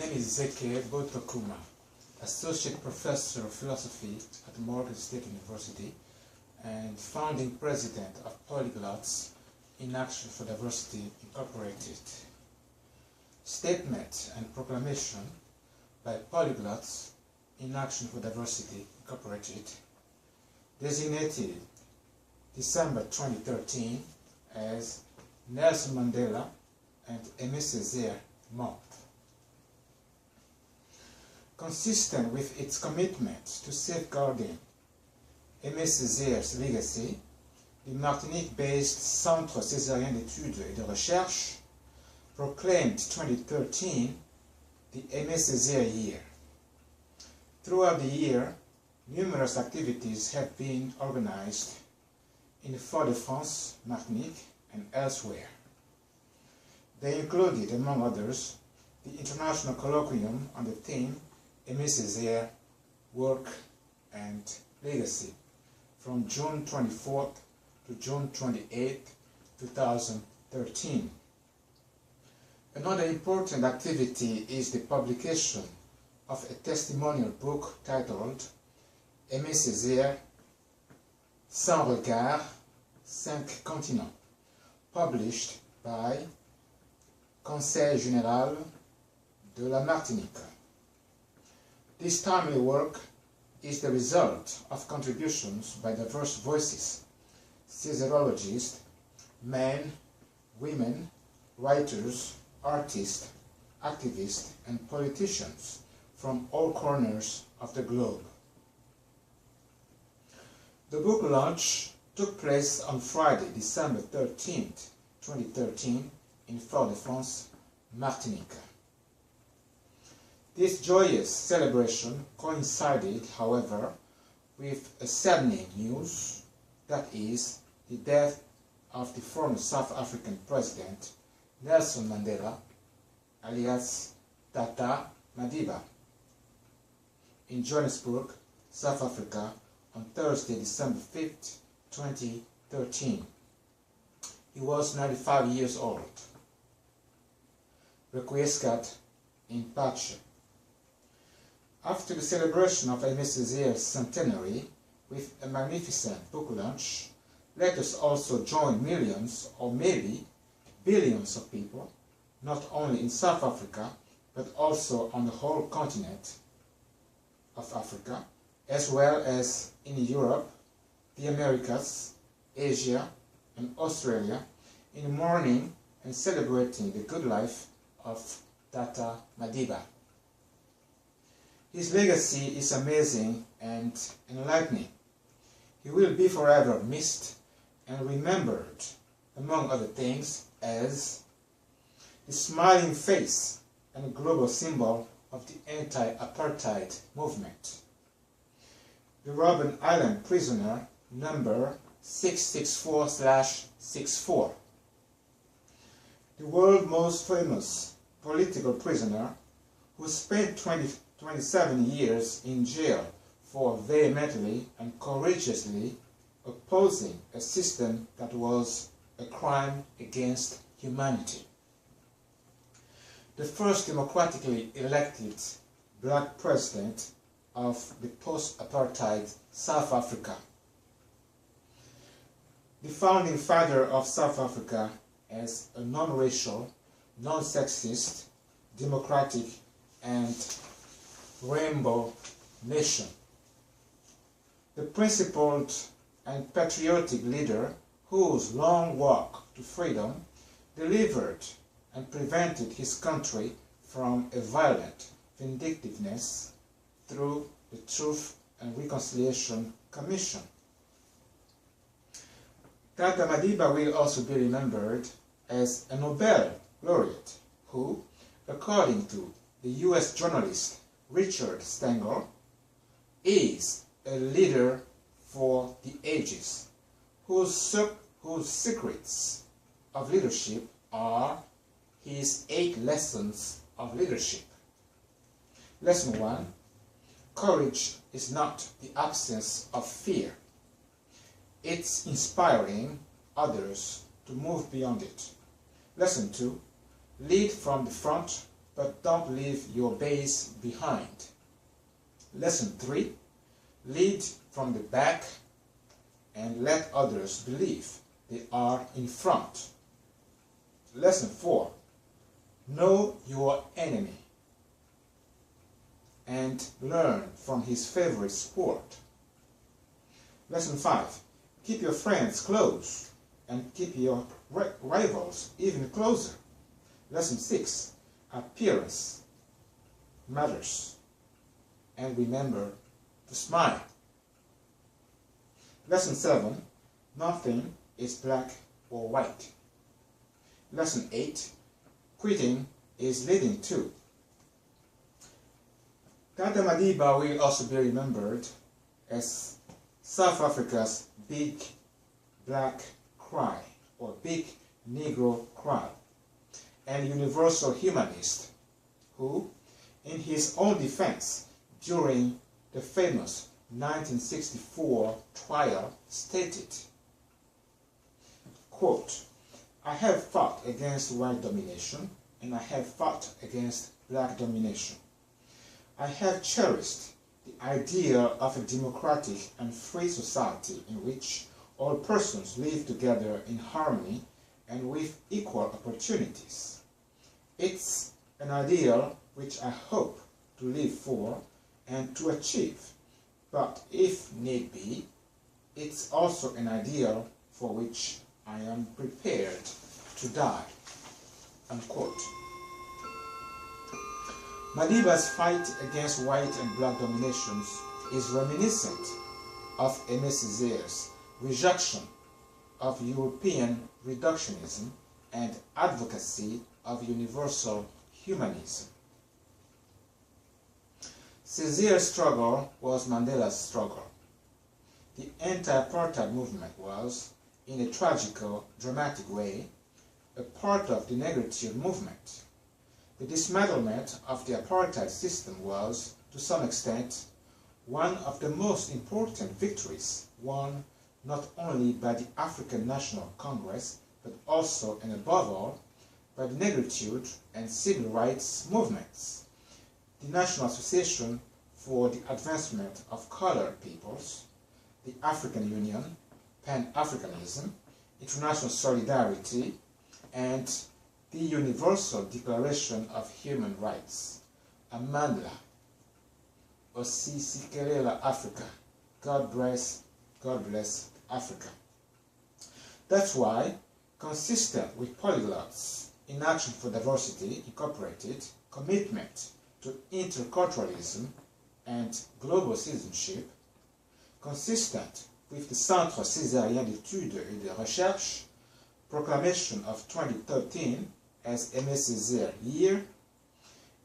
name is Zeke Botokuma, Associate Professor of Philosophy at Morgan State University and founding President of Polyglots in Action for Diversity Incorporated. Statement and Proclamation by Polyglots in Action for Diversity Incorporated, designated December 2013 as Nelson Mandela and AIME CESAIRE Month. Consistent with its commitment to safeguarding AIME CESAIRE's legacy, the Martinique-based Centre Césarien d'études et de recherche proclaimed 2013 the AIME CESAIRE year. Throughout the year, numerous activities have been organized in Fort-de-France, Martinique, and elsewhere. They included, among others, the International Colloquium on the theme AIME CESAIRE, Work and Legacy from June 24th to June 28th, 2013. Another important activity is the publication of a testimonial book titled AIME CESAIRE, Sans regard, 5 continents, published by Conseil Général de la Martinique. This timely work is the result of contributions by diverse voices, Caesarologists, men, women, writers, artists, activists, and politicians from all corners of the globe. The book launch took place on Friday, December 13th, 2013, in Fort-de-France, Martinique. This joyous celebration coincided, however, with a saddening news, that is, the death of the former South African President Nelson Mandela, alias Tata Madiba, in Johannesburg, South Africa, on Thursday, December 5th, 2013. He was 95 years old. Requiescat in pace. After the celebration of AIME CESAIRE's centenary with a magnificent book launch, let us also join millions or maybe billions of people, not only in South Africa, but also on the whole continent of Africa, as well as in Europe, the Americas, Asia, and Australia, in mourning and celebrating the good life of Tata Madiba. His legacy is amazing and enlightening. He will be forever missed and remembered, among other things, as the smiling face and global symbol of the anti-apartheid movement. The Robben Island prisoner number 664/64. The world's most famous political prisoner who spent 27 years in jail for vehemently and courageously opposing a system that was a crime against humanity. The first democratically elected black president of the post-apartheid South Africa. The founding father of South Africa as a non-racial, non-sexist, democratic, and rainbow nation. The principled and patriotic leader whose long walk to freedom delivered and prevented his country from a violent vindictiveness through the Truth and Reconciliation Commission. Tata Madiba will also be remembered as a Nobel laureate who, according to the US journalist Richard Stengel, is a leader for the ages, whose secrets of leadership are his 8 lessons of leadership. Lesson 1. Courage is not the absence of fear. It's inspiring others to move beyond it. Lesson 2. Lead from the front but don't leave your base behind. Lesson 3. Lead from the back and let others believe they are in front. Lesson 4. Know your enemy and learn from his favorite sport. Lesson 5. Keep your friends close and keep your rivals even closer. Lesson 6. Appearance matters, and remember to smile. Lesson 7. Nothing is black or white. Lesson 8. Quitting is leading too. Tata Madiba will also be remembered as South Africa's big black cry, or big Negro cry, and universal humanist who, in his own defense during the famous 1964 trial, stated, quote, "I have fought against white domination and I have fought against black domination. I have cherished the idea of a democratic and free society in which all persons live together in harmony and with equal opportunities. It's an ideal which I hope to live for and to achieve, but if need be, it's also an ideal for which I am prepared to die." Unquote. Madiba's fight against white and black dominations is reminiscent of Aimé Césaire's rejection of European reductionism and advocacy of universal humanism. Césaire's struggle was Mandela's struggle. The anti-apartheid movement was, in a tragical, dramatic way, a part of the negritude movement. The dismantlement of the apartheid system was, to some extent, one of the most important victories won not only by the African National Congress, but also and above all, by the negritude and civil rights movements, the National Association for the Advancement of Colored Peoples, the African Union, Pan-Africanism, International Solidarity, and the Universal Declaration of Human Rights, MANDELA. Aussi si querela Africa. God bless Africa. That's why, consistent with Polyglots, In Action for Diversity Incorporated, commitment to interculturalism and global citizenship, consistent with the Centre CESAIRE d'études et de recherche, Proclamation of 2013 as Aimé Césaire Year,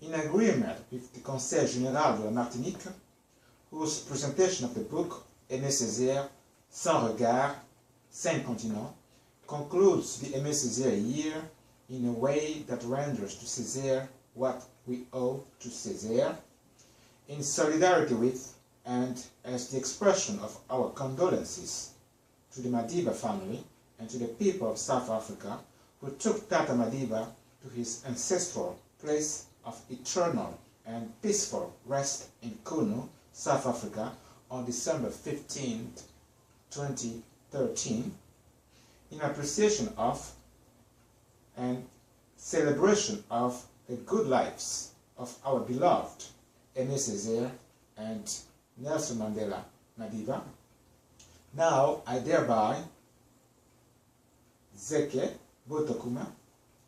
in agreement with the Conseil Général de la Martinique, whose presentation of the book Aimé Césaire, Sans regard, Same continent, concludes the Aimé Césaire Year in a way that renders to Césaire what we owe to Césaire, in solidarity with and as the expression of our condolences to the Madiba family and to the people of South Africa who took Tata Madiba to his ancestral place of eternal and peaceful rest in Kunu, South Africa, on December 15, 2013, in appreciation of and celebration of the good lives of our beloved Aimé Césaire and Nelson Mandela Madiba. Now I thereby Zeke Botokuma,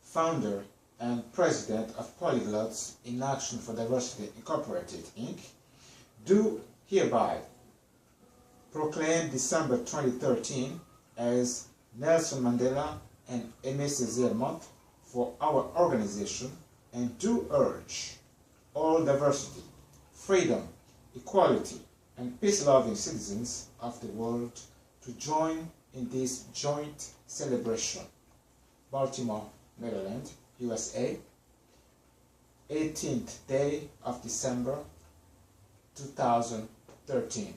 founder and president of Polyglots in Action for Diversity Incorporated, Inc., do hereby proclaim December 2013 as Nelson Mandela and Aimé Césaire Month for our organization, and do urge all diversity, freedom, equality, and peace-loving citizens of the world to join in this joint celebration. Baltimore, Maryland, USA, 18th day of December 2013.